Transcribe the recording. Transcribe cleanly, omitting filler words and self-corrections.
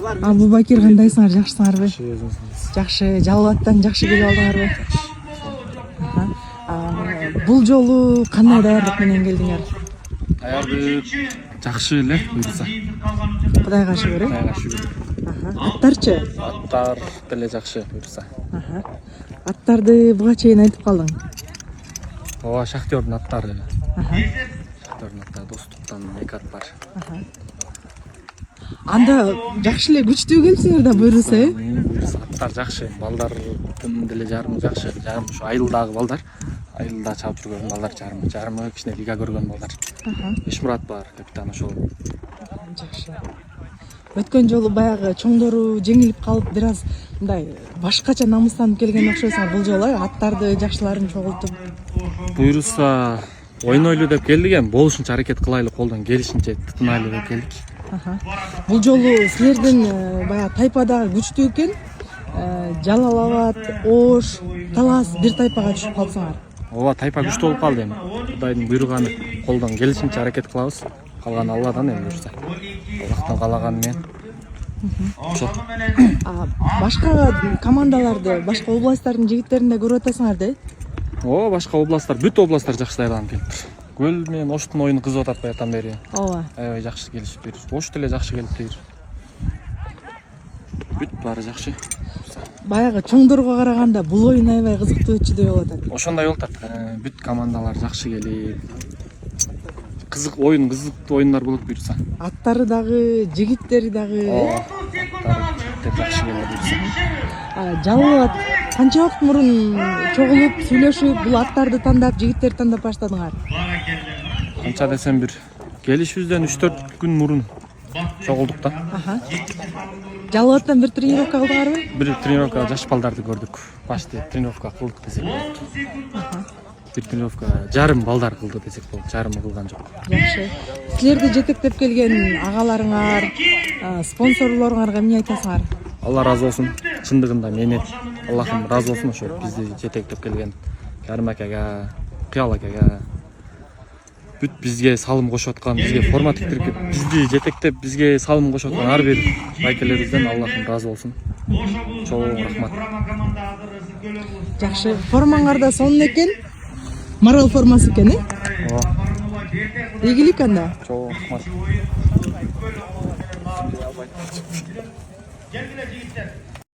Абубакир, кандайсыңар, жакшысыңарбы? Жакшы, Жалал абадтан жакшы келип алдыңарбы? Бул жолу кандай даярдык менен келдиңер? Аярды жакшы эле буйрса. Кудайга шүгүр. Кудайга шүгүр. Аттарчы? Аттар деле жакшы буйрса. Аттарды буга чейин айтып калдың? Ооба, Шахтердин аттары. Шахтердин аттары Достуктан 2 ат бар. Анда жакшы эле күчтүү келипсиңер да буйрса, Буйрса аттар жакшы. Балдардын деле жарымы жакшы. Жарым ушу айылдагы балдар. Айылда чабып жүргөн балдар жарымы кичине лига көргөн балдар. Ишмурат бар, капитан ошол. Жакшы. Өткөн жолу баягы чоңдору жеңилип калып, бир аз мындай башкача намыстанып келген окшойсуңар. Бул жолу аттарды жакшыларын чогултуп буйрса ойнойлу деп келдик эми, болушунча аракет кылайлы, колдон келишинче тытынайлы деп келдик. Бул жолу силердин баягы тайпадагы күчтүү экен. Жалал абад, Ош, Талас бир тайпага түшүп калсаңар. Ооба, тайпа күчтүү болуп калды эми. Кудайдын буйруганы колдон келишинче аракет кылабыз. Калганы Алладан эми буйрса. Аллахтан калаганы менен. Ошо. Башка командаларды, башка областтардын жигиттерин да көрүп атасыңар да? Ооба, башка областтар, бүт областтар жакшы даярданып келиптир. Көл менен Оштун оюну кызып атат баягыдан бери. Ооба. Аябай жакшы келишиптир. Ош деле жакшы келиптир. Бүт баары жакшы. Баягы чоңдорго караганда бул оюн аябай кызыктуу өтчүдөй болуп атат. Ошондой болуп атат. Бүт командалар жакшы келип. Кызык оюн, кызыктуу оюндар болот буйрса. Аттары дагы, жигиттери дагы. Аттары жакшы келип буйрса. Жалал абад канча убакыт мурун чогулуп, сүйлөшүп, бул аттарды тандап, жигиттерди тандап баштадыңар? Канча десем бир келишибизден 3-4 күн мурун чогулдук да. Жалал абадтан бир тренировка кылдыңарбы? Бир тренировка жаш балдарды көрдүк. Башты тренировка кылдык десек болот. Бир тренировка жарым балдар кылды десек болот. Жарымы кылган жок. Жакшы. Силерди жетектеп келген агаларыңар, спонсорлоруңарга эмне айтасыңар? Алла разы болсун. Чындыгында менет. Аллахым разы болсун ошо бизди жетектеп келген Карим акага, Кыял акага. Бүт бизге салым кошуп аткан, бизге форма тиктирип, бизди жетектеп, бизге салым кошуп аткан ар бир байкелерибизден Аллахым разы болсун. Чоң рахмат. Жакшы. Формаңар да сонун экен. Марал формасы экен, Ооба. Ийгилик анда. Чоң рахмат.